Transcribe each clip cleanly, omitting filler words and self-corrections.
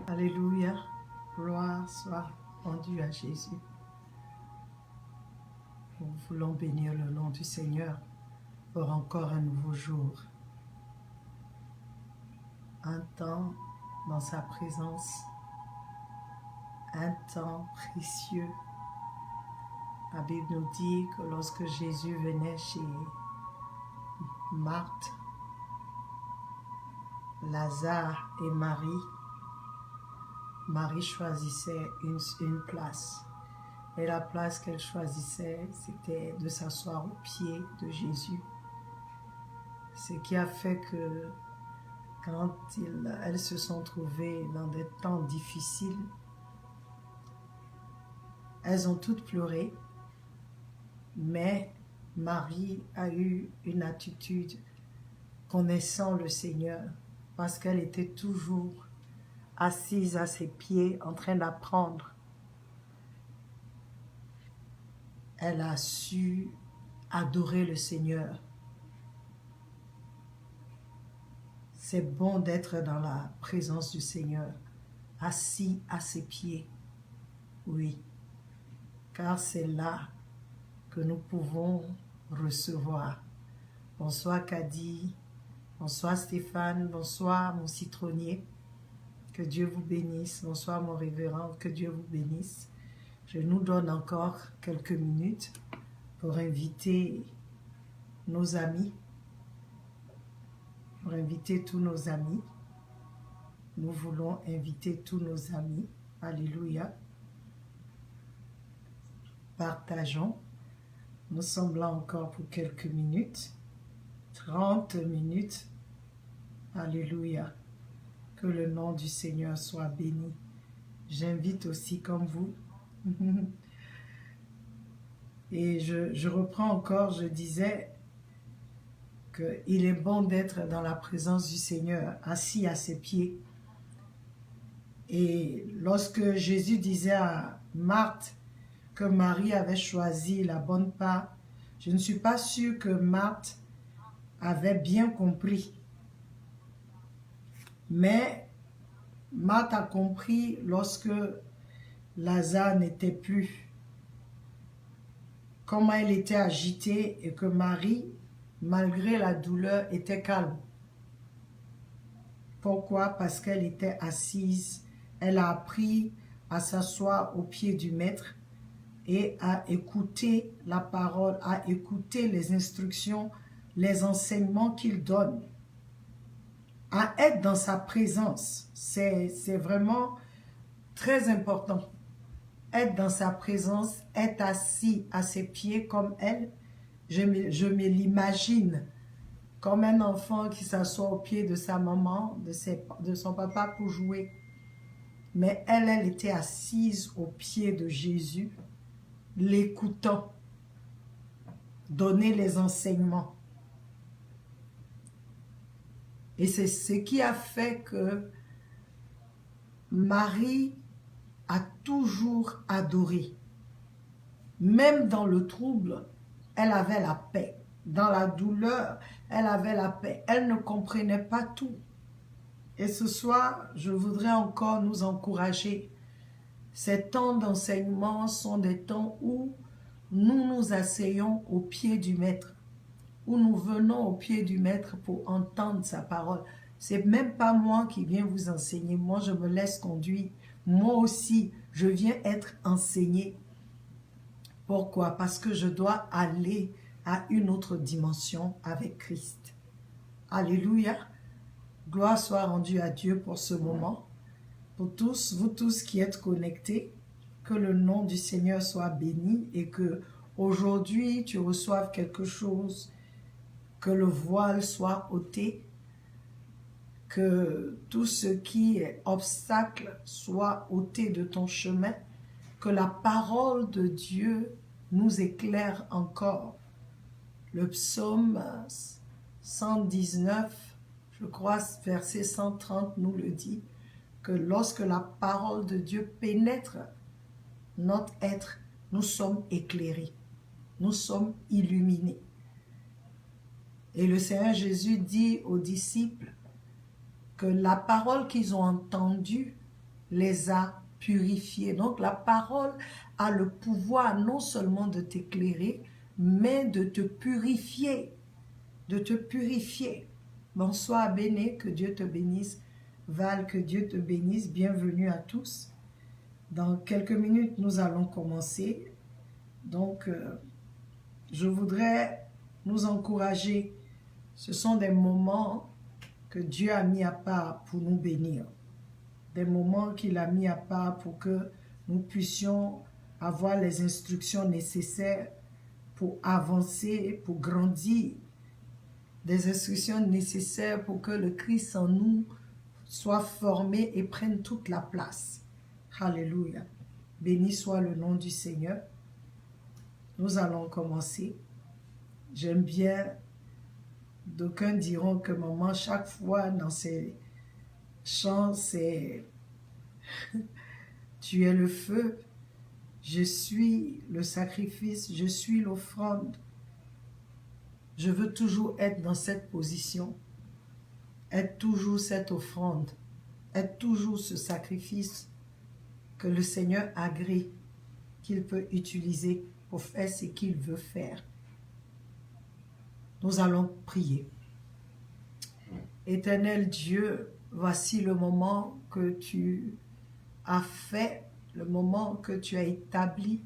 Alléluia. Gloire soit rendue à Jésus. Nous voulons bénir le nom du Seigneur pour encore un nouveau jour. Un temps dans sa présence, un temps précieux. La Bible nous dit que lorsque Jésus venait chez Marthe, Lazare et Marie, Marie choisissait une place. Et la place qu'elle choisissait, c'était de s'asseoir aux pieds de Jésus. Ce qui a fait que quand elles se sont trouvées dans des temps difficiles, elles ont toutes pleuré, mais Marie a eu une attitude connaissant le Seigneur, parce qu'elle était toujours assise à ses pieds en train d'apprendre. Elle a su adorer le Seigneur. C'est bon d'être dans la présence du Seigneur, assis à ses pieds. Oui, car c'est là que nous pouvons recevoir. Bonsoir Kadi, bonsoir Stéphane, bonsoir mon citronnier. Que Dieu vous bénisse. Bonsoir mon révérend, que Dieu vous bénisse. Je nous donne encore quelques minutes pour inviter nos amis, pour inviter tous nos amis. Nous voulons inviter tous nos amis. Alléluia. Partageons. Nous sommes là encore pour quelques minutes. 30 minutes. Alléluia. Que le nom du Seigneur soit béni. J'invite aussi comme vous. Et je reprends encore, je disais qu'il est bon d'être dans la présence du Seigneur, assis à ses pieds. Et lorsque Jésus disait à Marthe que Marie avait choisi la bonne part, je ne suis pas sûre que Marthe avait bien compris. Mais Marthe a compris lorsque Lazare n'était plus, comment elle était agitée et que Marie, malgré la douleur, était calme. Pourquoi? Parce qu'elle était assise, elle a appris à s'asseoir au pied du Maître et à écouter la parole, à écouter les instructions, les enseignements qu'il donne, à être dans sa présence. C'est vraiment très important. Être dans sa présence, être assis à ses pieds comme elle, je me l'imagine comme un enfant qui s'assoit au pied de sa maman, de son papa pour jouer. Mais elle était assise au pied de Jésus, l'écoutant, donner les enseignements. Et c'est ce qui a fait que Marie a toujours adoré. Même dans le trouble, elle avait la paix. Dans la douleur, elle avait la paix. Elle ne comprenait pas tout. Et ce soir, je voudrais encore nous encourager. Ces temps d'enseignement sont des temps où nous nous asseyons au pied du Maître, où nous venons au pied du Maître pour entendre sa parole. C'est même pas moi qui viens vous enseigner. Moi, je me laisse conduire. Moi aussi, je viens être enseigné. Pourquoi? Parce que je dois aller à une autre dimension avec Christ. Alléluia. Gloire soit rendue à Dieu pour ce moment. Pour tous, vous tous qui êtes connectés, que le nom du Seigneur soit béni et que aujourd'hui tu reçoives quelque chose, que le voile soit ôté, que tout ce qui est obstacle soit ôté de ton chemin, que la parole de Dieu nous éclaire encore. Le psaume 119, je crois, verset 130 nous le dit, que lorsque la parole de Dieu pénètre notre être, nous sommes éclairés, nous sommes illuminés. Et le Seigneur Jésus dit aux disciples que la parole qu'ils ont entendue les a purifiés. Donc la parole a le pouvoir non seulement de t'éclairer, mais de te purifier. De te purifier. Bonsoir Béné, que Dieu te bénisse. Val, que Dieu te bénisse. Bienvenue à tous. Dans quelques minutes, nous allons commencer. Donc, je voudrais nous encourager. Ce sont des moments que Dieu a mis à part pour nous bénir. Des moments qu'il a mis à part pour que nous puissions avoir les instructions nécessaires pour avancer, pour grandir. Des instructions nécessaires pour que le Christ en nous soit formé et prenne toute la place. Alléluia. Béni soit le nom du Seigneur. Nous allons commencer. J'aime bien, d'aucuns diront que maman, chaque fois dans ses chants, c'est tu es le feu, je suis le sacrifice, je suis l'offrande. Je veux toujours être dans cette position, être toujours cette offrande, être toujours ce sacrifice que le Seigneur agrée, qu'il peut utiliser pour faire ce qu'il veut faire. Nous allons prier. Éternel Dieu, voici le moment que tu as fait, le moment que tu as établi.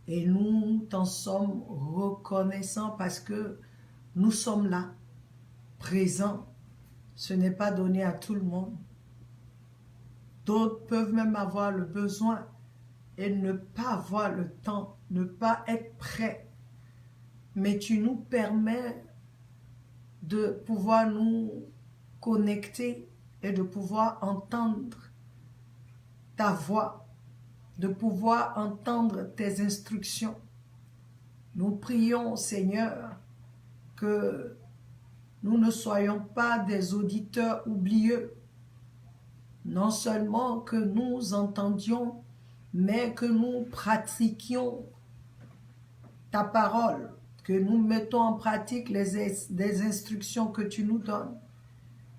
Et nous t'en sommes reconnaissants parce que nous sommes là, présents. Ce n'est pas donné à tout le monde. D'autres peuvent même avoir le besoin et ne pas avoir le temps, ne pas être prêts. Mais tu nous permets de pouvoir nous connecter et de pouvoir entendre ta voix, de pouvoir entendre tes instructions. Nous prions, Seigneur, que nous ne soyons pas des auditeurs oublieux. Non seulement que nous entendions, mais que nous pratiquions ta parole, que nous mettons en pratique des instructions que tu nous donnes.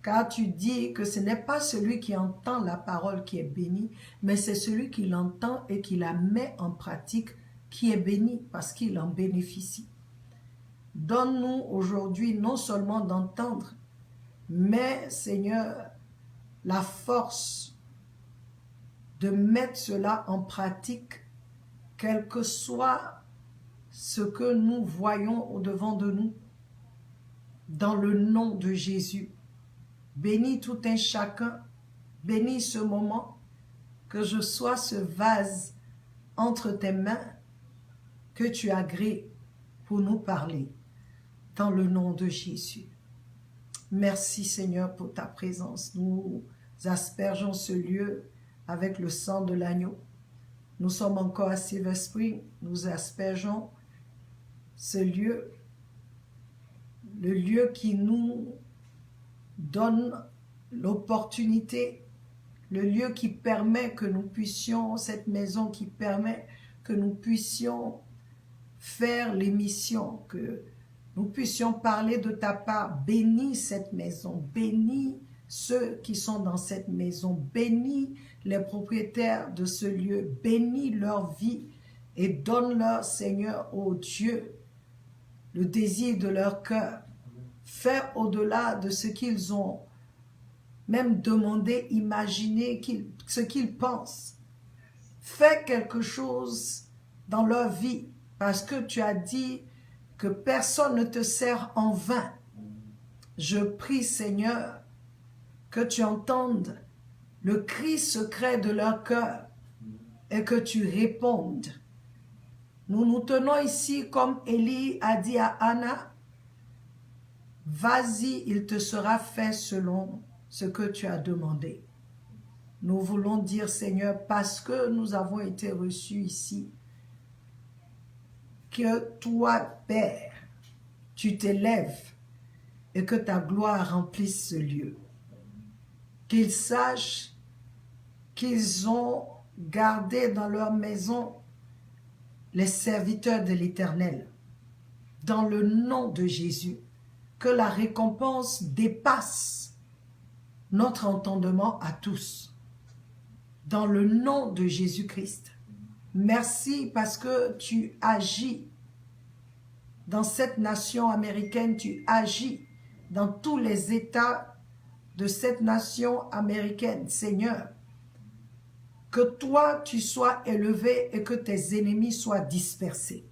Car tu dis que ce n'est pas celui qui entend la parole qui est béni, mais c'est celui qui l'entend et qui la met en pratique qui est béni parce qu'il en bénéficie. Donne-nous aujourd'hui non seulement d'entendre, mais Seigneur, la force de mettre cela en pratique, quel que soit ce que nous voyons au-devant de nous, dans le nom de Jésus. Bénis tout un chacun, bénis ce moment, que je sois ce vase entre tes mains que tu agrées pour nous parler, dans le nom de Jésus. Merci Seigneur pour ta présence. Nous aspergeons ce lieu avec le sang de l'agneau. Nous sommes encore à Silver Spring, nous aspergeons ce lieu, le lieu qui nous donne l'opportunité, le lieu qui permet que nous puissions, cette maison qui permet que nous puissions faire l'émission, que nous puissions parler de ta part. Bénis cette maison, bénis ceux qui sont dans cette maison, bénis les propriétaires de ce lieu, bénis leur vie et donne-leur, Seigneur, ô Dieu, le désir de leur cœur. Fais au-delà de ce qu'ils ont même demandé, imaginé, ce qu'ils pensent. Fais quelque chose dans leur vie, parce que tu as dit que personne ne te sert en vain. Je prie, Seigneur, que tu entendes le cri secret de leur cœur et que tu répondes. Nous nous tenons ici comme Élie a dit à Anna, vas-y, il te sera fait selon ce que tu as demandé. Nous voulons dire, Seigneur, parce que nous avons été reçus ici, que toi, Père, tu t'élèves et que ta gloire remplisse ce lieu. Qu'ils sachent qu'ils ont gardé dans leur maison les serviteurs de l'Éternel. Dans le nom de Jésus, que la récompense dépasse notre entendement à tous. dans le nom de Jésus-Christ. Merci parce que tu agis dans cette nation américaine, tu agis dans tous les États de cette nation américaine, Seigneur. Que toi, tu sois élevé et que tes ennemis soient dispersés.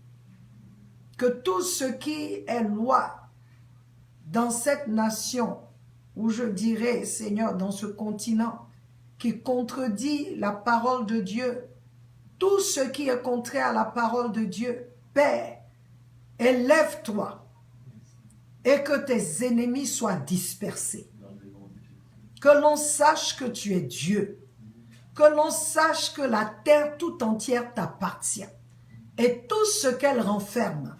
Que tout ce qui est loi dans cette nation, ou je dirais, Seigneur, dans ce continent, qui contredit la parole de Dieu, tout ce qui est contraire à la parole de Dieu, Père, élève-toi et que tes ennemis soient dispersés. Que l'on sache que tu es Dieu. Que l'on sache que la terre tout entière t'appartient et tout ce qu'elle renferme.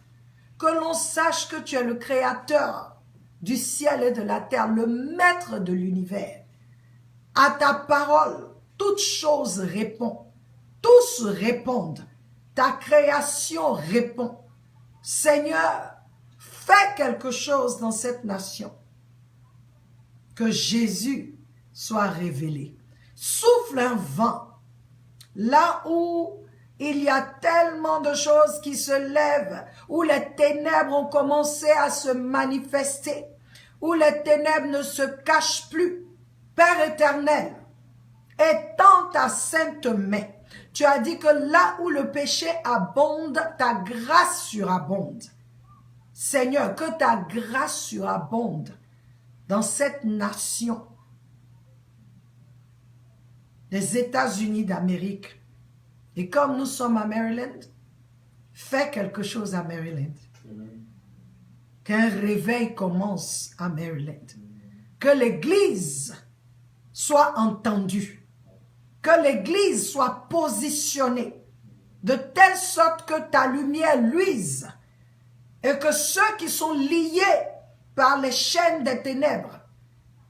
Que l'on sache que tu es le créateur du ciel et de la terre, le maître de l'univers. À ta parole, toute chose répond. Tous répondent. Ta création répond. Seigneur, fais quelque chose dans cette nation. Que Jésus soit révélé. Souffle un vent. Là où il y a tellement de choses qui se lèvent, où les ténèbres ont commencé à se manifester, où les ténèbres ne se cachent plus. Père éternel, étends ta sainte main. Tu as dit que là où le péché abonde, ta grâce surabonde. Seigneur, que ta grâce surabonde dans cette nation des États-Unis d'Amérique. Et comme nous sommes à Maryland, fais quelque chose à Maryland. Qu'un réveil commence à Maryland. Que l'Église soit entendue. Que l'Église soit positionnée de telle sorte que ta lumière luise et que ceux qui sont liés par les chaînes des ténèbres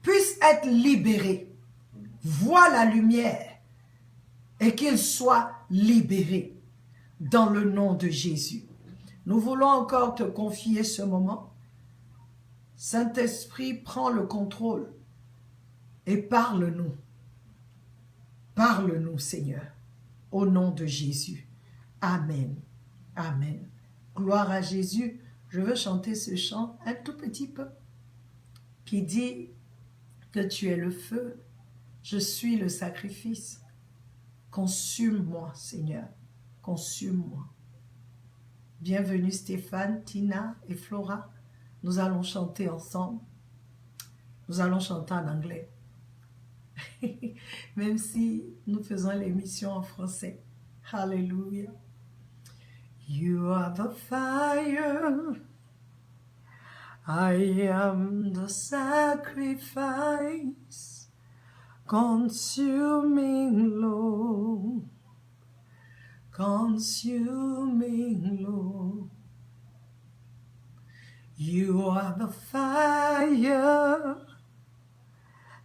puissent être libérés. Vois la lumière et qu'ils soient libérés dans le nom de Jésus. Nous voulons encore te confier ce moment. Saint-Esprit, prends le contrôle et parle-nous. Parle-nous, Seigneur, au nom de Jésus. Amen. Amen. Gloire à Jésus. Je veux chanter ce chant un tout petit peu qui dit que tu es le feu, je suis le sacrifice. Consume-moi, Seigneur, consume-moi. Bienvenue Stéphane, Tina et Flora. Nous allons chanter ensemble. Nous allons chanter en anglais. Même si nous faisons l'émission en français. Hallelujah. You are the fire. I am the sacrifice. Consuming Lord. Consuming Lord. You are the fire.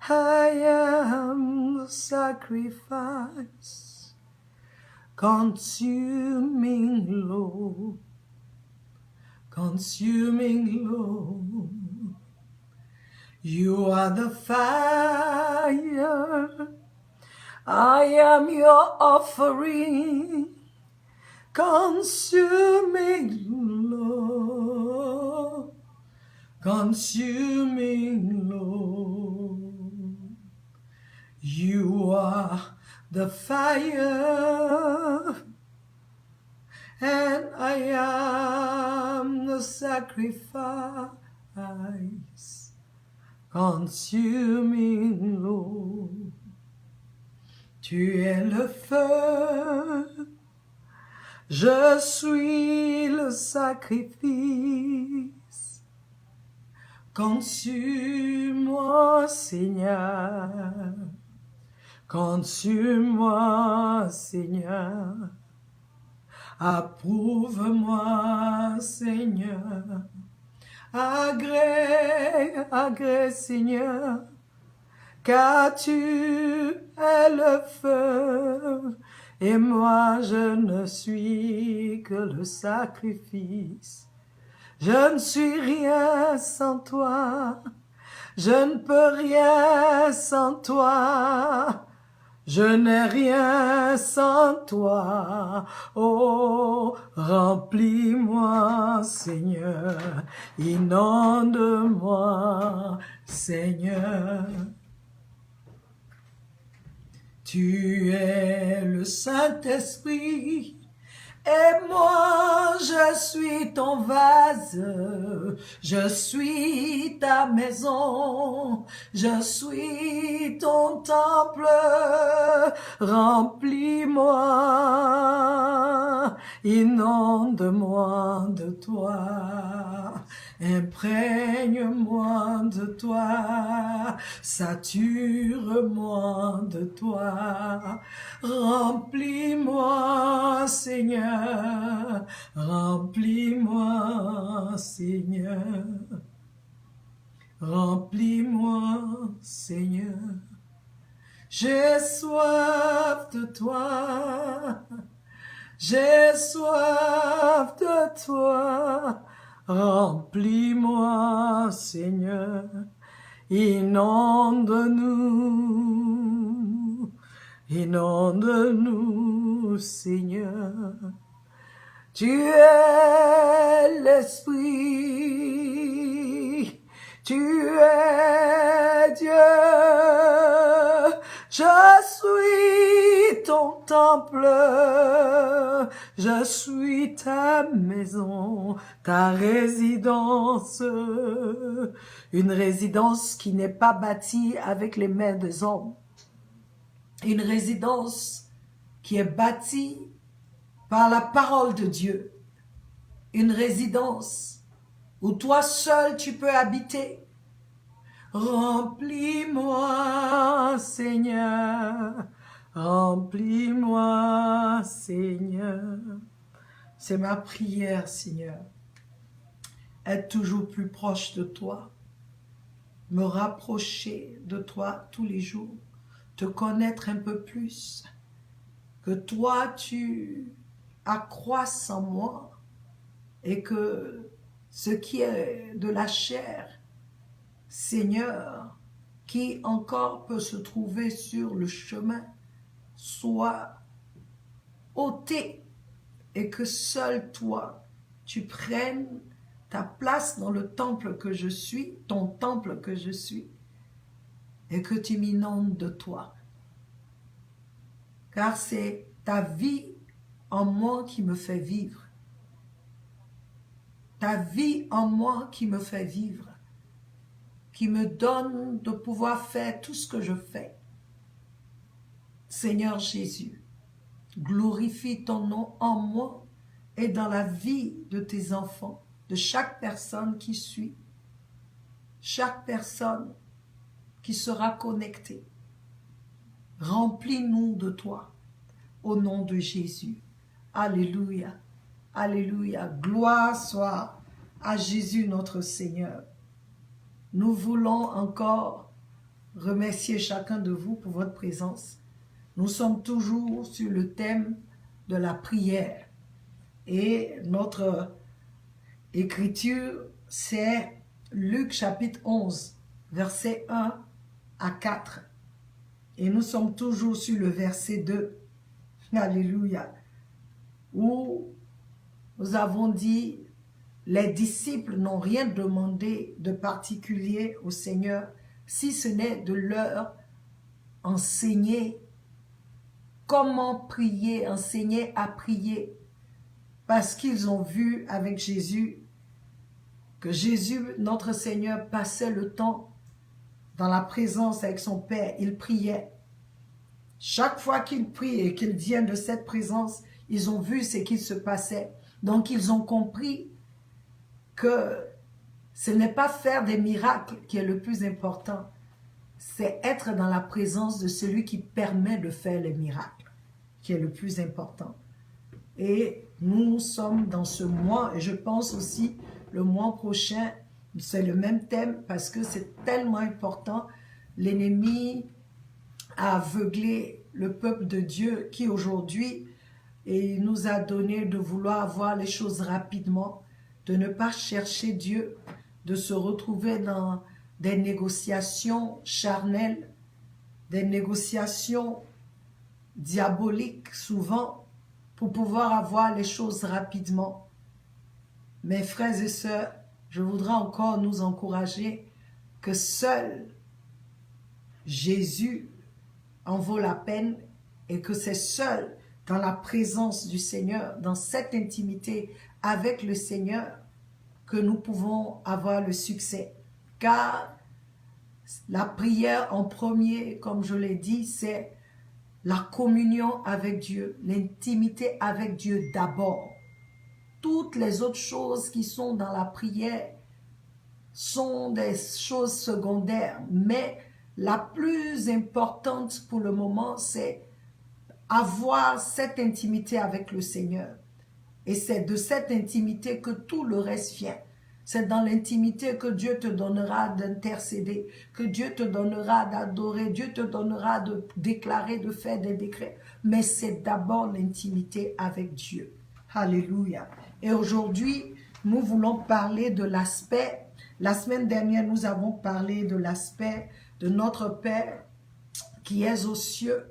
I am the sacrifice, consuming Lord, consuming Lord. You are the fire, I am your offering, consuming Lord, consuming Lord. You are the fire, and I am the sacrifice, consuming Lord. Tu es le feu, je suis le sacrifice. Consume-moi, Seigneur. Consume-moi, Seigneur. Approuve-moi, Seigneur. Agrée, Seigneur. Car tu es le feu. Et moi, je ne suis que le sacrifice. Je ne suis rien sans toi, je ne peux rien sans toi. Je n'ai rien sans toi. Oh, remplis-moi, Seigneur. Inonde-moi, Seigneur. Tu es le Saint-Esprit. Et moi, je suis ton vase, je suis ta maison, je suis ton temple, remplis-moi, inonde-moi de toi, imprègne-moi de toi, sature-moi de toi, remplis-moi, Seigneur. Remplis-moi, Seigneur. Remplis-moi, Seigneur. J'ai soif de toi. J'ai soif de toi. Remplis-moi, Seigneur. Inonde-nous. Inonde-nous, Seigneur. Tu es l'Esprit, tu es Dieu, je suis ton temple, je suis ta maison, ta résidence, une résidence qui n'est pas bâtie avec les mains des hommes, une résidence qui est bâtie par la parole de Dieu, une résidence où toi seul tu peux habiter. Remplis-moi, Seigneur, remplis-moi, Seigneur. C'est ma prière, Seigneur. Être toujours plus proche de toi, me rapprocher de toi tous les jours, te connaître un peu plus, que toi tu accroisse en moi et que ce qui est de la chair, Seigneur, qui encore peut se trouver sur le chemin, soit ôté et que seul toi, tu prennes ta place dans le temple que je suis, ton temple que je suis, et que tu m'inondes de toi. Car c'est ta vie en moi qui me fait vivre. Ta vie en moi qui me fait vivre, qui me donne de pouvoir faire tout ce que je fais. Seigneur Jésus, glorifie ton nom en moi et dans la vie de tes enfants, de chaque personne qui suit, chaque personne qui sera connectée. Remplis-nous de toi, au nom de Jésus. Alléluia. Alléluia. Gloire soit à Jésus notre Seigneur. Nous voulons encore remercier chacun de vous pour votre présence. Nous sommes toujours sur le thème de la prière. Et notre écriture, c'est Luc chapitre 11, versets 1 à 4. Et nous sommes toujours sur le verset 2. Alléluia. Où nous avons dit, les disciples n'ont rien demandé de particulier au Seigneur, si ce n'est de leur enseigner comment prier, enseigner à prier, parce qu'ils ont vu avec Jésus que Jésus, notre Seigneur, passait le temps dans la présence avec son Père. Il priait. Chaque fois qu'il prie et qu'il vient de cette présence, ils ont vu ce qui se passait. Donc, ils ont compris que ce n'est pas faire des miracles qui est le plus important, c'est être dans la présence de celui qui permet de faire les miracles, qui est le plus important. Et nous sommes dans ce mois, et je pense aussi le mois prochain, c'est le même thème parce que c'est tellement important. L'ennemi a aveuglé le peuple de Dieu qui aujourd'hui nous a donné de vouloir voir les choses rapidement, de ne pas chercher Dieu, de se retrouver dans des négociations charnelles, des négociations diabolique souvent pour pouvoir avoir les choses rapidement. Mes frères et sœurs, je voudrais encore nous encourager que seul Jésus en vaut la peine et que c'est seul dans la présence du Seigneur, dans cette intimité avec le Seigneur, que nous pouvons avoir le succès. Car la prière en premier, comme je l'ai dit, c'est la communion avec Dieu, l'intimité avec Dieu d'abord. Toutes les autres choses qui sont dans la prière sont des choses secondaires, mais la plus importante pour le moment, c'est avoir cette intimité avec le Seigneur. Et c'est de cette intimité que tout le reste vient. C'est dans l'intimité que Dieu te donnera d'intercéder, que Dieu te donnera d'adorer, Dieu te donnera de déclarer, de faire des décrets. Mais c'est d'abord l'intimité avec Dieu. Alléluia. Et aujourd'hui, nous voulons parler de l'aspect. La semaine dernière, nous avons parlé de l'aspect de notre Père qui est aux cieux.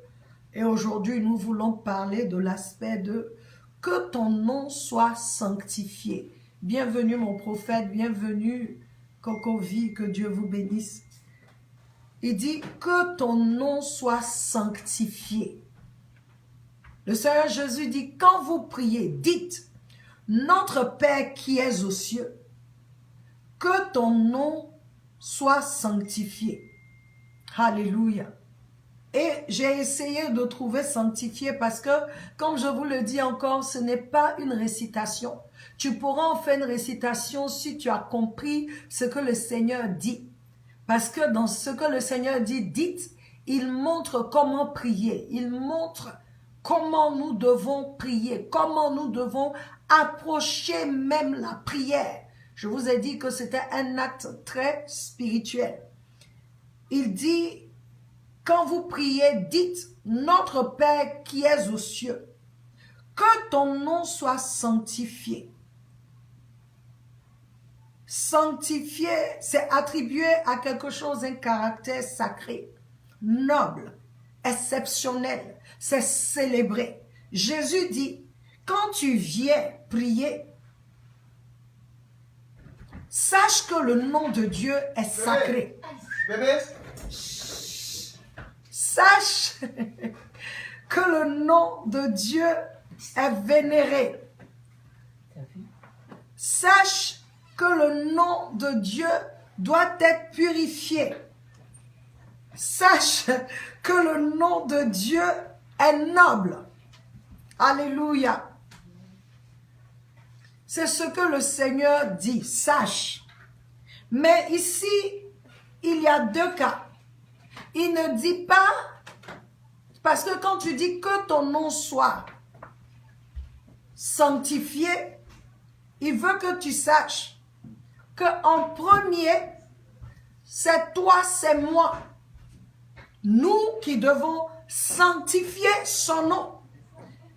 Et aujourd'hui, nous voulons parler de l'aspect de que ton nom soit sanctifié. Bienvenue mon prophète, bienvenue Cocovi, que Dieu vous bénisse. Il dit que ton nom soit sanctifié. Le Seigneur Jésus dit, quand vous priez, dites, notre Père qui es aux cieux, que ton nom soit sanctifié. Alléluia. Et j'ai essayé de trouver sanctifié parce que, comme je vous le dis encore, ce n'est pas une récitation. Tu pourras en faire une récitation si tu as compris ce que le Seigneur dit. Parce que dans ce que le Seigneur dit, dites, il montre comment prier. Il montre comment nous devons prier, comment nous devons approcher même la prière. Je vous ai dit que c'était un acte très spirituel. Il dit, quand vous priez, dites, notre Père qui es aux cieux, que ton nom soit sanctifié. Sanctifié, c'est attribué à quelque chose, un caractère sacré, noble, exceptionnel, c'est célébré. Jésus dit, quand tu viens prier, sache que le nom de Dieu est sacré. Bébé. Sache que le nom de Dieu est vénéré. Sache que le nom de Dieu doit être purifié. Sache que le nom de Dieu est noble. Alléluia. C'est ce que le Seigneur dit, sache. Mais ici, il y a deux cas. Il ne dit pas, parce que quand tu dis que ton nom soit sanctifié, il veut que tu saches qu'en premier, c'est toi, c'est moi. Nous qui devons sanctifier son nom.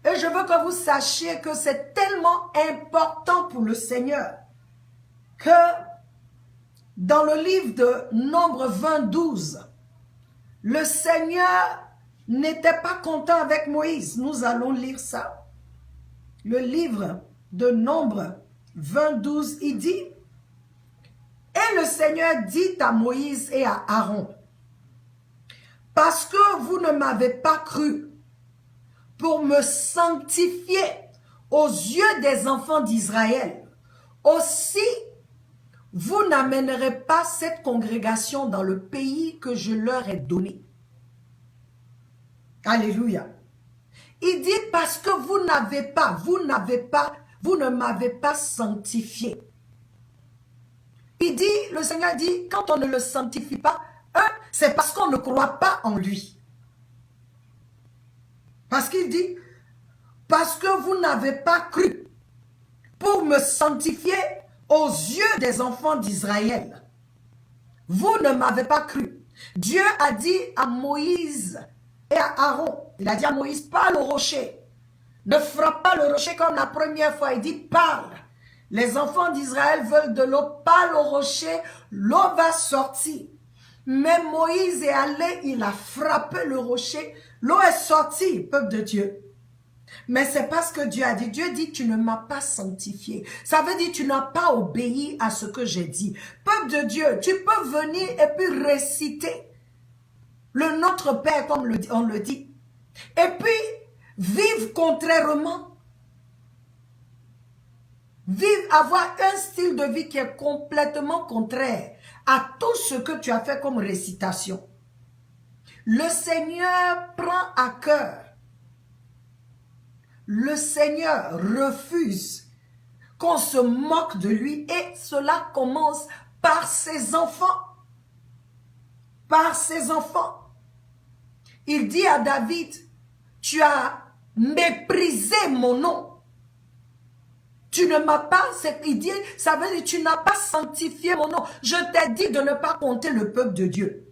Et je veux que vous sachiez que c'est tellement important pour le Seigneur que dans le livre de Nombre 20:12, le Seigneur n'était pas content avec Moïse. Nous allons lire ça. Le livre de Nombre 20:12, il dit, et le Seigneur dit à Moïse et à Aaron, parce que vous ne m'avez pas cru pour me sanctifier aux yeux des enfants d'Israël, aussi vous n'amènerez pas cette congrégation dans le pays que je leur ai donné. Alléluia. Il dit parce que vous ne m'avez pas sanctifié. Il dit, le Seigneur dit, quand on ne le sanctifie pas, c'est parce qu'on ne croit pas en lui. Parce qu'il dit, parce que vous n'avez pas cru pour me sanctifier aux yeux des enfants d'Israël. Vous ne m'avez pas cru. Dieu a dit à Moïse et à Aaron, il a dit à Moïse, parle au rocher. Ne frappe pas le rocher comme la première fois. Il dit, parle. Les enfants d'Israël veulent de l'eau, parle au rocher, l'eau va sortir. Mais Moïse est allé, il a frappé le rocher. L'eau est sortie, peuple de Dieu. Mais c'est parce que Dieu a dit. Dieu dit, tu ne m'as pas sanctifié. Ça veut dire, tu n'as pas obéi à ce que j'ai dit. Peuple de Dieu, tu peux venir et puis réciter le Notre Père, comme on le dit. Et puis, vivre contrairement. Vivre, avoir un style de vie qui est complètement contraire à tout ce que tu as fait comme récitation. Le Seigneur prend à cœur. Le Seigneur refuse qu'on se moque de lui et cela commence par ses enfants. Par ses enfants. Il dit à David, tu as méprisé mon nom. Tu ne m'as pas, il dit, ça veut dire, tu n'as pas sanctifié mon nom. Je t'ai dit de ne pas compter le peuple de Dieu.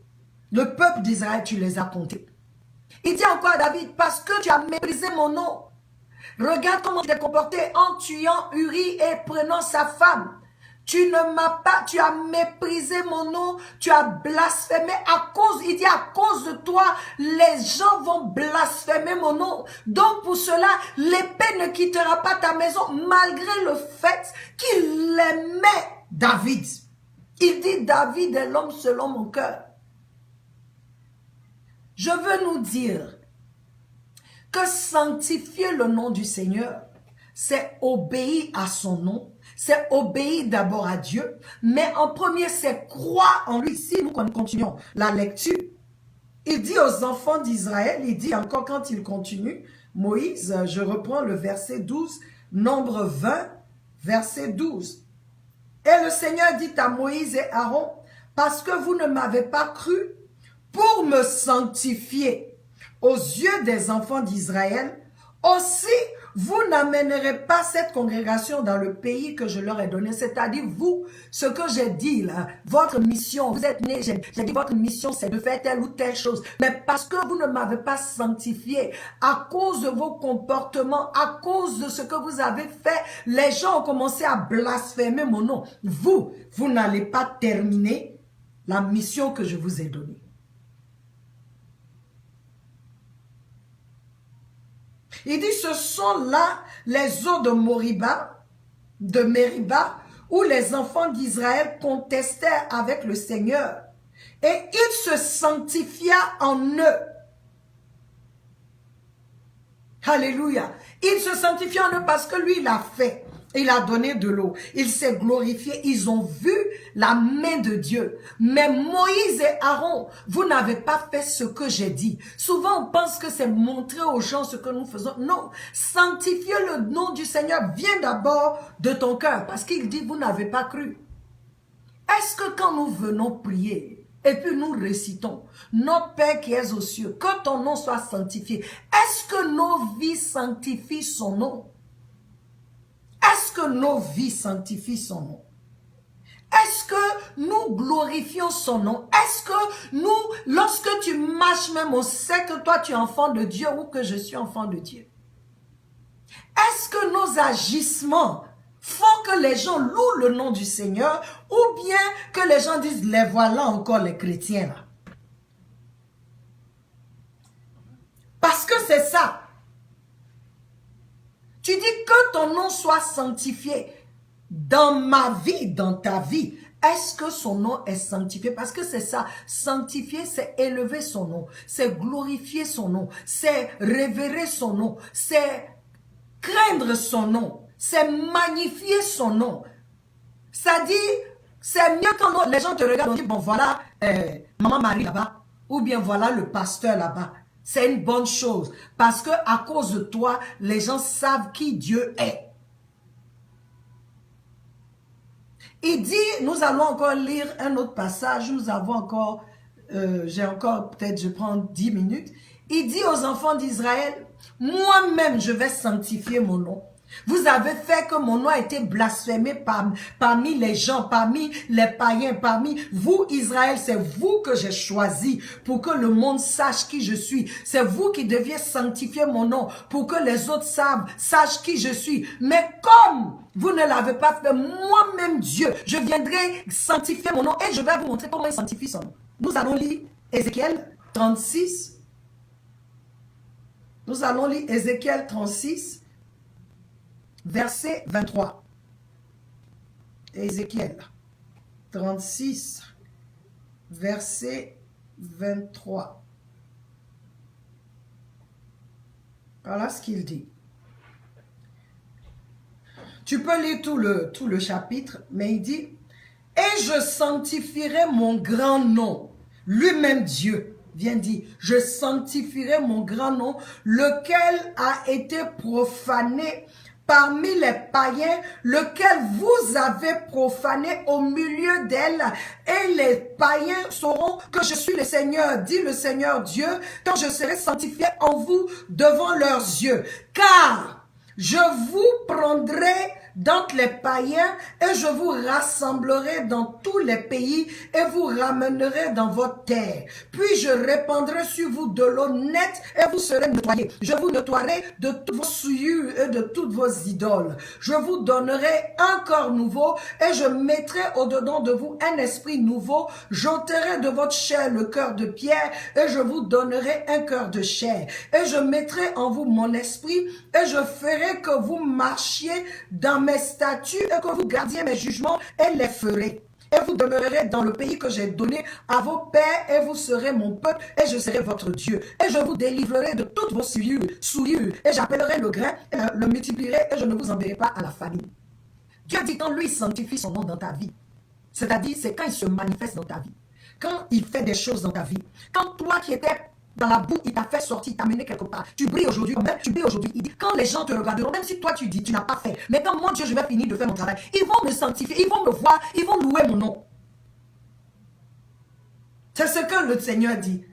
Le peuple d'Israël, tu les as comptés. Il dit encore à David, parce que tu as méprisé mon nom. Regarde comment tu t'es comporté en tuant Uri et prenant sa femme. Tu ne m'as pas, tu as méprisé mon nom, tu as blasphémé à cause, il dit à cause de toi, les gens vont blasphémer mon nom. Donc pour cela, l'épée ne quittera pas ta maison malgré le fait qu'il aimait David. Il dit David est l'homme selon mon cœur. Je veux nous dire que sanctifier le nom du Seigneur, c'est obéir à son nom, c'est obéir d'abord à Dieu, mais en premier, c'est croire en lui. Si nous continuons la lecture, il dit aux enfants d'Israël, il dit encore quand il continue, Moïse, je reprends le verset 12, Nombre 20, verset 12. Et le Seigneur dit à Moïse et Aaron, parce que vous ne m'avez pas cru pour me sanctifier aux yeux des enfants d'Israël, aussi vous n'amènerez pas cette congrégation dans le pays que je leur ai donné. C'est-à-dire vous, ce que j'ai dit là, votre mission, vous êtes nés, j'ai dit votre mission c'est de faire telle ou telle chose. Mais parce que vous ne m'avez pas sanctifié, à cause de vos comportements, à cause de ce que vous avez fait, les gens ont commencé à blasphémer mon nom. Vous n'allez pas terminer la mission que je vous ai donnée. Il dit, ce sont là les eaux de Mériba, où les enfants d'Israël contestèrent avec le Seigneur. Et il se sanctifia en eux. Alléluia. Il se sanctifia en eux parce que lui, il a fait. Il a donné de l'eau. Il s'est glorifié. Ils ont vu la main de Dieu. Mais Moïse et Aaron, vous n'avez pas fait ce que j'ai dit. Souvent, on pense que c'est montrer aux gens ce que nous faisons. Non. Sanctifier le nom du Seigneur vient d'abord de ton cœur. Parce qu'il dit, vous n'avez pas cru. Est-ce que quand nous venons prier, et puis nous récitons, notre Père qui es aux cieux, que ton nom soit sanctifié, est-ce que nos vies sanctifient son nom? Est-ce que nos vies sanctifient son nom? Est-ce que nous glorifions son nom? Est-ce que nous, lorsque tu marches même, on sait que toi tu es enfant de Dieu ou que je suis enfant de Dieu? Est-ce que nos agissements font que les gens louent le nom du Seigneur ou bien que les gens disent, les voilà encore les chrétiens là? Parce que c'est ça. Tu dis que ton nom soit sanctifié dans ma vie, dans ta vie. Est-ce que son nom est sanctifié? Parce que c'est ça. Sanctifier, c'est élever son nom. C'est glorifier son nom. C'est révérer son nom. C'est craindre son nom. C'est magnifier son nom. Ça dit, c'est mieux quand les gens te regardent et disent, bon voilà, Maman Marie là-bas. Ou bien voilà le pasteur là-bas. C'est une bonne chose. Parce que à cause de toi, les gens savent qui Dieu est. Il dit, nous allons encore lire un autre passage. Nous avons encore, j'ai encore peut-être, je prends 10 minutes. Il dit aux enfants d'Israël, moi-même je vais sanctifier mon nom. Vous avez fait que mon nom a été blasphémé parmi les gens, parmi les païens, parmi vous, Israël. C'est vous que j'ai choisi pour que le monde sache qui je suis. C'est vous qui deviez sanctifier mon nom pour que les autres sachent qui je suis. Mais comme vous ne l'avez pas fait, moi-même Dieu, je viendrai sanctifier mon nom et je vais vous montrer comment il sanctifie son nom. Nous allons lire Ézéchiel 36. Nous allons lire Ézéchiel 36, verset 23. Ézéchiel 36, verset 23. Voilà ce qu'il dit. Tu peux lire tout le chapitre, mais il dit, « Et je sanctifierai mon grand nom, lui-même Dieu. » Viens dire, « Je sanctifierai mon grand nom, lequel a été profané parmi les païens, lequel vous avez profané au milieu d'elle, et les païens sauront que je suis le Seigneur, dit le Seigneur Dieu, quand je serai sanctifié en vous devant leurs yeux. Car je vous prendrai d'entre les païens et je vous rassemblerai dans tous les pays et vous ramènerai dans votre terre. Puis je répandrai sur vous de l'eau nette et vous serez nettoyés. Je vous nettoierai de toutes vos souillures et de toutes vos idoles. Je vous donnerai un corps nouveau et je mettrai au-dedans de vous un esprit nouveau. J'ôterai de votre chair le cœur de pierre et je vous donnerai un cœur de chair. Et je mettrai en vous mon esprit et je ferai que vous marchiez dans mes statuts et que vous gardiez mes jugements et les ferez. Et vous demeurerez dans le pays que j'ai donné à vos pères et vous serez mon peuple et je serai votre Dieu. Et je vous délivrerai de toutes vos souillures et j'appellerai le grain et le multiplierai et je ne vous enverrai pas à la famine. Dieu dit quand lui sanctifie son nom dans ta vie, c'est-à-dire c'est quand il se manifeste dans ta vie, quand il fait des choses dans ta vie, quand toi qui étais dans la boue, il t'a fait sortir, il t'a mené quelque part. Tu brilles aujourd'hui, même tu brilles aujourd'hui. Il dit, quand les gens te regarderont, même si toi tu dis, tu n'as pas fait, mais quand moi Dieu, je vais finir de faire mon travail, ils vont me sanctifier, ils vont me voir, ils vont louer mon nom. C'est ce que le Seigneur dit.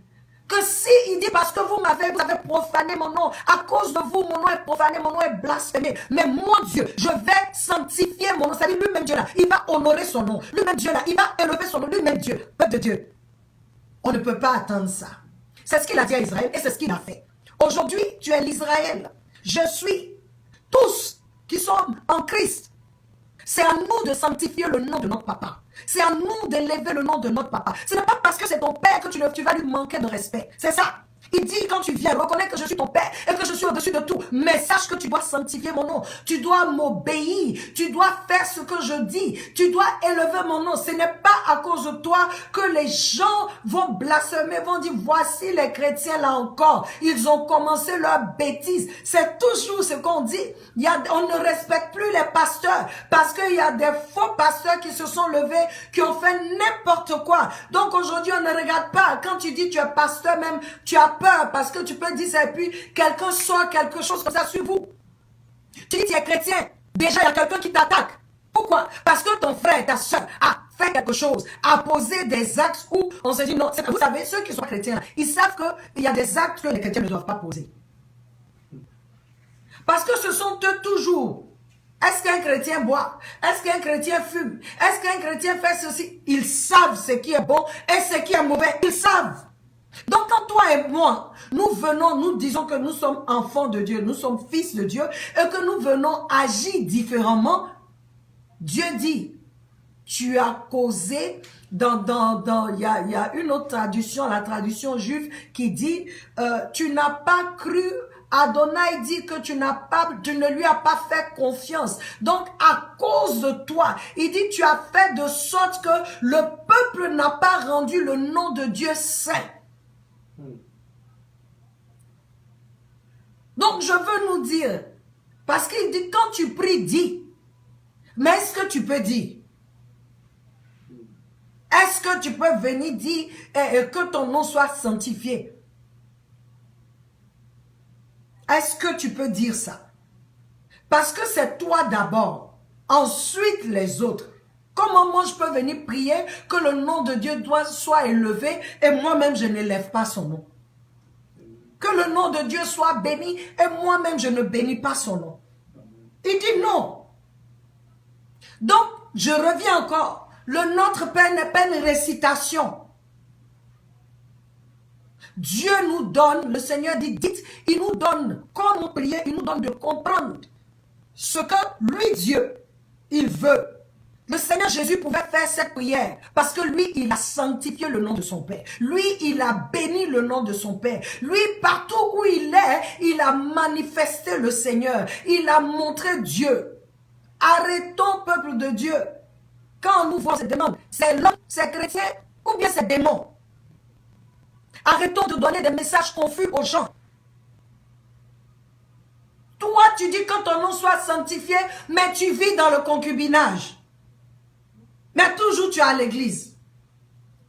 Que si il dit, parce que vous avez profané mon nom, à cause de vous, mon nom est profané, mon nom est blasphémé. Mais moi Dieu, je vais sanctifier mon nom. C'est-à-dire lui-même Dieu là, il va honorer son nom. Lui-même Dieu là, il va élever son nom. Lui-même Dieu, peuple de Dieu. On ne peut pas attendre ça. C'est ce qu'il a dit à Israël et c'est ce qu'il a fait. Aujourd'hui, tu es l'Israël. Je suis tous qui sommes en Christ. C'est à nous de sanctifier le nom de notre papa. C'est à nous d'élever le nom de notre papa. Ce n'est pas parce que c'est ton père que tu vas lui manquer de respect. C'est ça. Il dit quand tu viens, reconnais que je suis ton père et que je suis au-dessus de tout. Mais sache que tu dois sanctifier mon nom. Tu dois m'obéir. Tu dois faire ce que je dis. Tu dois élever mon nom. Ce n'est pas à cause de toi que les gens vont blasphémer, vont dire voici les chrétiens là encore. Ils ont commencé leur bêtise. C'est toujours ce qu'on dit. On ne respecte plus les pasteurs parce qu'il y a des faux pasteurs qui se sont levés, qui ont fait n'importe quoi. Donc aujourd'hui, on ne regarde pas. Quand tu dis tu es pasteur même, tu as peur parce que tu peux dire ça et puis quelqu'un sort quelque chose comme ça sur vous. Tu dis tu es chrétien, déjà il y a quelqu'un qui t'attaque. Pourquoi? Parce que ton frère, ta soeur a fait quelque chose, a posé des actes où on se dit non. Vous savez, ceux qui sont chrétiens, ils savent qu'il y a des actes que les chrétiens ne doivent pas poser. Parce que ce sont eux toujours. Est-ce qu'un chrétien boit? Est-ce qu'un chrétien fume? Est-ce qu'un chrétien fait ceci? Ils savent ce qui est bon et ce qui est mauvais. Ils savent. Donc quand toi et moi, nous venons, nous disons que nous sommes enfants de Dieu, nous sommes fils de Dieu et que nous venons agir différemment, Dieu dit, tu as causé, il y a une autre traduction, la traduction juive qui dit, tu n'as pas cru. Adonai dit que tu ne lui as pas fait confiance. Donc, à cause de toi, il dit, tu as fait de sorte que le peuple n'a pas rendu le nom de Dieu saint. Donc, je veux nous dire, parce qu'il dit, quand tu pries, dis. Mais est-ce que tu peux dire? Est-ce que tu peux venir dire que ton nom soit sanctifié? Est-ce que tu peux dire ça? Parce que c'est toi d'abord, ensuite les autres. Comment moi je peux venir prier que le nom de Dieu soit élevé et moi-même je n'élève pas son nom? Que le nom de Dieu soit béni et moi-même je ne bénis pas son nom. Il dit non. Donc, je reviens encore. Le Notre Père n'est pas une récitation. Dieu nous donne, le Seigneur dit, dites, il nous donne, comment prier, il nous donne de comprendre ce que lui, Dieu, il veut. Le Seigneur Jésus pouvait faire cette prière parce que lui, il a sanctifié le nom de son Père. Lui, il a béni le nom de son Père. Lui, partout où il est, il a manifesté le Seigneur. Il a montré Dieu. Arrêtons, peuple de Dieu. Quand on nous voit, on se demande, c'est l'homme, c'est chrétien ou bien c'est démon? Arrêtons de donner des messages confus aux gens. Toi, tu dis que ton nom soit sanctifié, mais tu vis dans le concubinage. Mais toujours tu es à l'église.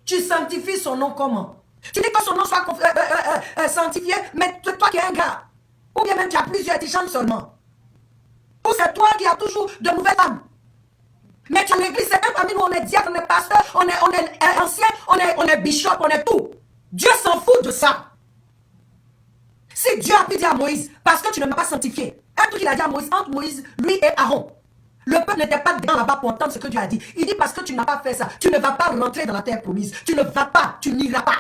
Tu sanctifies son nom comment? Tu dis que son nom soit sanctifié, mais toi qui es un gars. Ou bien même tu as plusieurs, tu chantes seulement. Ou c'est toi qui as toujours de nouvelles femmes. Mais tu es à l'église, c'est même parmi nous, on est diacre, on est pasteur, on est ancien, on est bishop, on est tout. Dieu s'en fout de ça. Si Dieu a pu dire à Moïse, parce que tu ne m'as pas sanctifié, un truc qu'il a dit à Moïse, entre Moïse, lui et Aaron, le peuple n'était pas dedans là-bas pour entendre ce que Dieu a dit. Il dit parce que tu n'as pas fait ça, tu ne vas pas rentrer dans la terre promise. Tu ne vas pas, tu n'iras pas.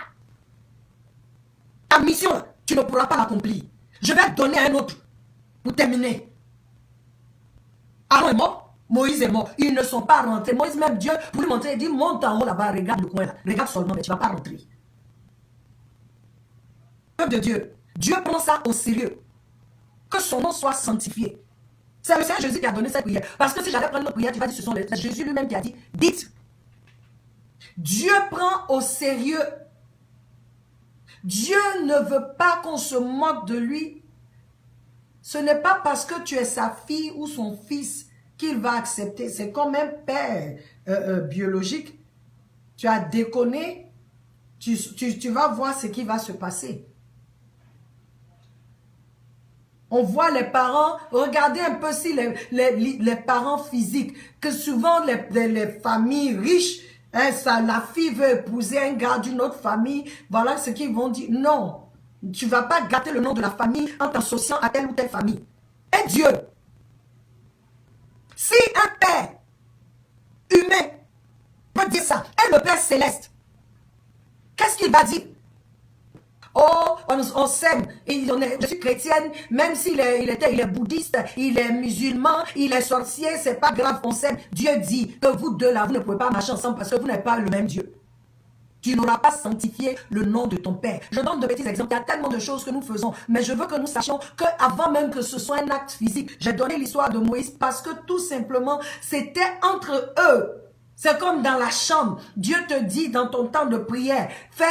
Ta mission, tu ne pourras pas l'accomplir. Je vais te donner un autre pour terminer. Aaron est mort, Moïse est mort. Ils ne sont pas rentrés. Moïse, même Dieu, pour lui montrer, il dit monte en haut là-bas, regarde le coin là. Regarde seulement, mais tu ne vas pas rentrer. Peuple de Dieu, Dieu prend ça au sérieux. Que son nom soit sanctifié. C'est le Seigneur Jésus qui a donné cette prière. Parce que si j'allais prendre notre prière, tu vas dire ce sont les... Jésus lui-même qui a dit, dites. Dieu prend au sérieux. Dieu ne veut pas qu'on se moque de lui. Ce n'est pas parce que tu es sa fille ou son fils qu'il va accepter. C'est comme un père biologique. Tu as déconné, tu vas voir ce qui va se passer. On voit les parents, regardez un peu si les parents physiques, que souvent les familles riches, hein, la fille veut épouser un gars d'une autre famille, voilà ce qu'ils vont dire. Non, tu ne vas pas gâter le nom de la famille en t'associant à telle ou telle famille. Et Dieu, si un père humain peut dire ça, et le Père céleste, qu'est-ce qu'il va dire? Oh, on s'aime, je suis chrétienne, même s'il est bouddhiste, il est musulman, il est sorcier, c'est pas grave, on s'aime. Dieu dit que vous deux là, vous ne pouvez pas marcher ensemble parce que vous n'êtes pas le même Dieu. Tu n'auras pas sanctifié le nom de ton Père. Je donne de petits exemples, il y a tellement de choses que nous faisons, mais je veux que nous sachions qu'avant même que ce soit un acte physique, j'ai donné l'histoire de Moïse parce que tout simplement, c'était entre eux. C'est comme dans la chambre, Dieu te dit dans ton temps de prière, fais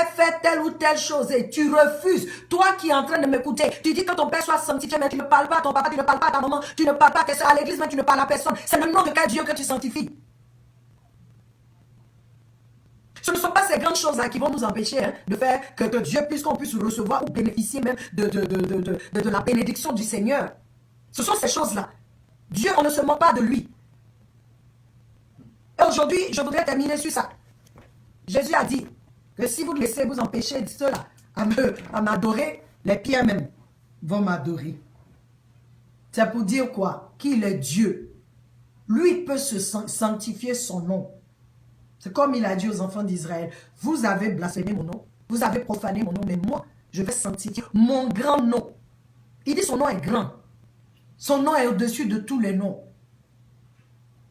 telle ou telle chose et tu refuses. Toi qui es en train de m'écouter, tu dis que ton père soit sanctifié, mais tu ne parles pas à ton papa, tu ne parles pas à ta maman, tu ne parles pas à tes soeurs, à l'église, mais tu ne parles à personne. C'est le nom de quel Dieu que tu sanctifies. Ce ne sont pas ces grandes choses-là qui vont nous empêcher de faire que Dieu puisse qu'on puisse recevoir ou bénéficier même de la bénédiction du Seigneur. Ce sont ces choses-là. Dieu, on ne se moque pas de lui. Et aujourd'hui, je voudrais terminer sur ça. Jésus a dit que si vous laissez vous empêcher de cela à m'adorer, les pierres même vont m'adorer. C'est pour dire quoi? Qu'il est Dieu. Lui peut se sanctifier son nom. C'est comme il a dit aux enfants d'Israël, vous avez blasphémé mon nom, vous avez profané mon nom, mais moi, je vais sanctifier mon grand nom. Il dit son nom est grand. Son nom est au-dessus de tous les noms.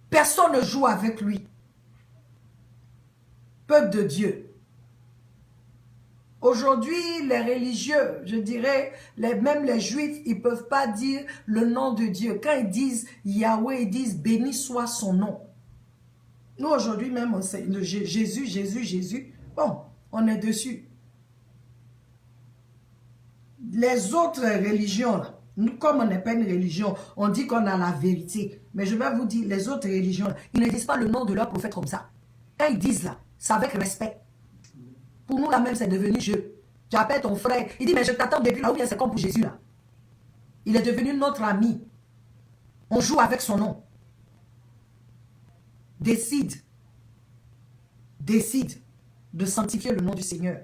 Personne ne joue avec lui. Peuple de Dieu. Aujourd'hui, les religieux, je dirais, même les juifs, ils ne peuvent pas dire le nom de Dieu. Quand ils disent Yahweh, ils disent béni soit son nom. Nous, aujourd'hui même, on sait, Jésus, Jésus, Jésus. Bon, on est dessus. Les autres religions, là, nous, comme on n'est pas une religion, on dit qu'on a la vérité. Mais je vais vous dire, les autres religions, ils ne disent pas le nom de leur prophète comme ça. Quand ils disent là, c'est avec respect. Pour nous, là même, c'est devenu jeu. Tu appelles ton frère, il dit, mais je t'attends depuis là, ou bien c'est comme pour Jésus là. Il est devenu notre ami. On joue avec son nom. Décide de sanctifier le nom du Seigneur.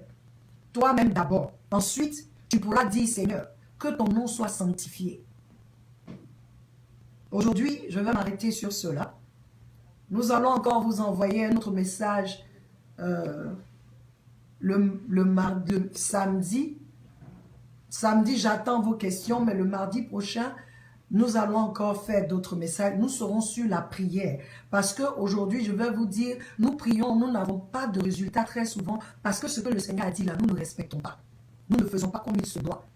Toi-même d'abord. Ensuite, tu pourras dire, Seigneur, que ton nom soit sanctifié. Aujourd'hui, je vais m'arrêter sur cela. Nous allons encore vous envoyer un autre message le samedi. Samedi, j'attends vos questions, mais le mardi prochain, Nous allons encore faire d'autres messages. Nous serons sur la prière. Parce qu'aujourd'hui, je vais vous dire, nous prions, nous n'avons pas de résultats très souvent parce que ce que le Seigneur a dit là, nous ne respectons pas. Nous ne faisons pas comme il se doit.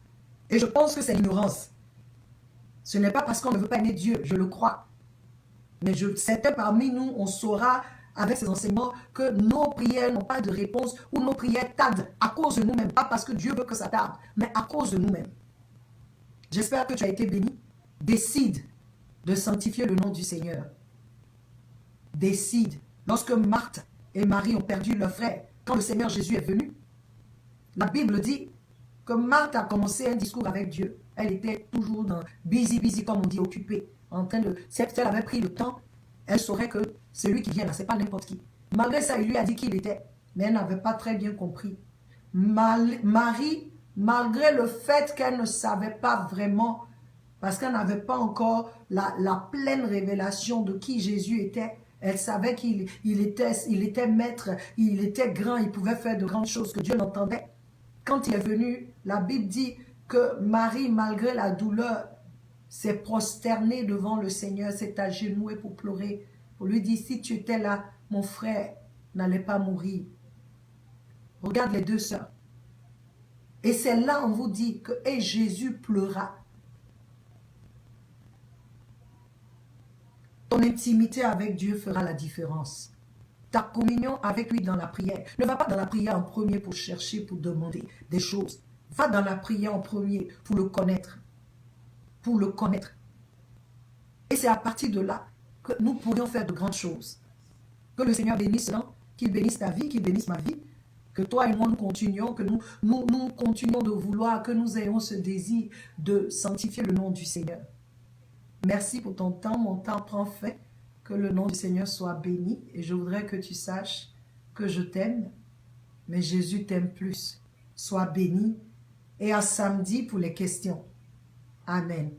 Et je pense que c'est l'ignorance. Ce n'est pas parce qu'on ne veut pas aimer Dieu, je le crois. Mais certains parmi nous, on saura avec ces enseignements que nos prières n'ont pas de réponse ou nos prières tardent à cause de nous-mêmes. Pas parce que Dieu veut que ça tarde, mais à cause de nous-mêmes. J'espère que tu as été béni. Décide de sanctifier le nom du Seigneur. Décide. Lorsque Marthe et Marie ont perdu leur frère, quand le Seigneur Jésus est venu, la Bible dit que Marthe a commencé un discours avec Dieu. Elle était toujours dans busy, comme on dit, occupée. En train de, si elle avait pris le temps, elle saurait que celui qui vient là, ce n'est pas n'importe qui. Malgré ça, il lui a dit qui il était, mais elle n'avait pas très bien compris. Marie, malgré le fait qu'elle ne savait pas vraiment, parce qu'elle n'avait pas encore la pleine révélation de qui Jésus était, elle savait qu'il était maître, il était grand, il pouvait faire de grandes choses que Dieu l'entendait. Quand il est venu, la Bible dit que Marie, malgré la douleur, s'est prosternée devant le Seigneur, s'est agenouée pour pleurer, pour lui dire, si tu étais là, mon frère n'allait pas mourir. Regarde les deux sœurs. Et c'est là on vous dit que et Jésus pleura. Ton intimité avec Dieu fera la différence. Ta communion avec lui dans la prière. Ne va pas dans la prière en premier pour chercher, pour demander des choses. Va dans la prière en premier pour le connaître. Pour le connaître. Et c'est à partir de là que nous pourrions faire de grandes choses. Que le Seigneur bénisse, qu'il bénisse ta vie, qu'il bénisse ma vie. Que toi et moi nous continuons, que nous continuons de vouloir, que nous ayons ce désir de sanctifier le nom du Seigneur. Merci pour ton temps, mon temps prend fin. Que le nom du Seigneur soit béni. Et je voudrais que tu saches que je t'aime, mais Jésus t'aime plus. Sois béni. Et à samedi pour les questions. Amen.